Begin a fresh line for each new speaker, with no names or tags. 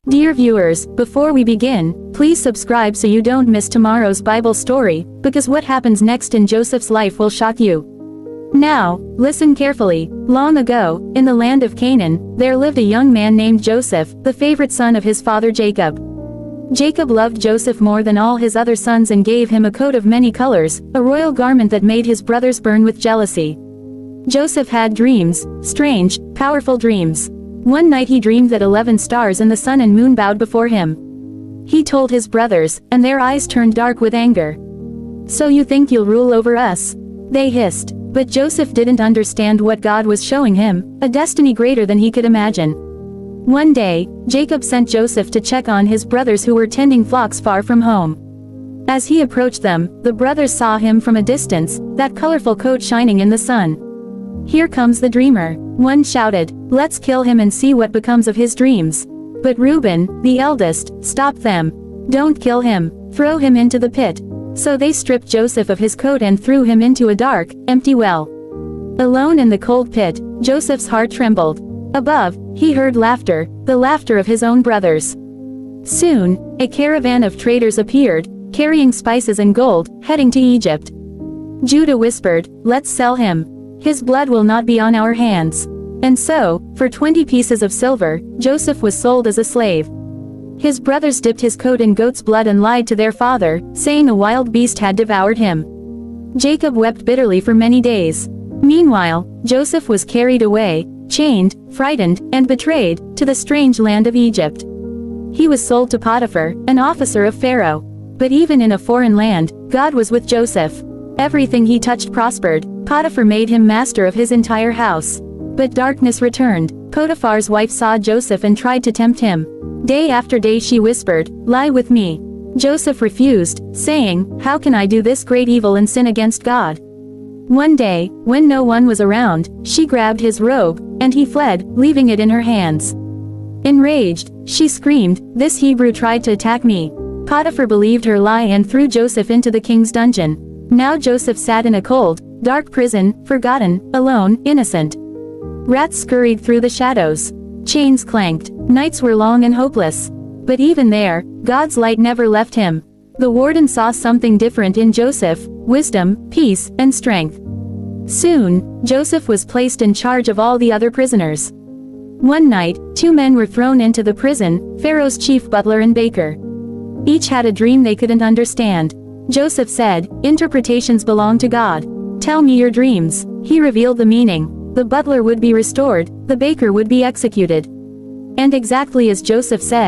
Dear viewers, before we begin, please subscribe so you don't miss tomorrow's Bible story, because what happens next in Joseph's life will shock you. Now, listen carefully. Long ago, in the land of Canaan, there lived a young man named Joseph, the favorite son of his father Jacob. Jacob loved Joseph more than all his other sons and gave him a coat of many colors, a royal garment that made his brothers burn with jealousy. Joseph had dreams, strange, powerful dreams. One night he dreamed that 11 stars and the sun and moon bowed before him. He told his brothers, and their eyes turned dark with anger. "So you think you'll rule over us?" they hissed. But Joseph didn't understand what God was showing him, a destiny greater than he could imagine. One day, Jacob sent Joseph to check on his brothers who were tending flocks far from home. As he approached them, the brothers saw him from a distance, that colorful coat shining in the sun. "Here comes the dreamer," one shouted. "Let's kill him and see what becomes of his dreams." But Reuben, the eldest, stopped them. "Don't kill him. Throw him into the pit." So they stripped Joseph of his coat and threw him into a dark, empty well. Alone in the cold pit, Joseph's heart trembled. Above, he heard laughter, the laughter of his own brothers. Soon, a caravan of traders appeared, carrying spices and gold, heading to Egypt. Judah whispered, "Let's sell him. His blood will not be on our hands." And so, for 20 pieces of silver, Joseph was sold as a slave. His brothers dipped his coat in goat's blood and lied to their father, saying a wild beast had devoured him. Jacob wept bitterly for many days. Meanwhile, Joseph was carried away, chained, frightened, and betrayed, to the strange land of Egypt. He was sold to Potiphar, an officer of Pharaoh. But even in a foreign land, God was with Joseph. Everything he touched prospered. Potiphar made him master of his entire house. But darkness returned. Potiphar's wife saw Joseph and tried to tempt him. Day after day she whispered, "Lie with me." Joseph refused, saying, "How can I do this great evil and sin against God?" One day, when no one was around, she grabbed his robe, and he fled, leaving it in her hands. Enraged, she screamed, "This Hebrew tried to attack me." Potiphar believed her lie and threw Joseph into the king's dungeon. Now Joseph sat in a cold, dark prison, forgotten, alone, innocent. Rats scurried through the shadows. Chains clanked. Nights were long and hopeless. But even there, God's light never left him. The warden saw something different in Joseph: wisdom, peace, and strength. Soon, Joseph was placed in charge of all the other prisoners. One night, 2 men were thrown into the prison, Pharaoh's chief butler and baker. Each had a dream they couldn't understand. Joseph said, "Interpretations belong to God. Tell me your dreams." He revealed the meaning. The butler would be restored, the baker would be executed. And exactly as Joseph said,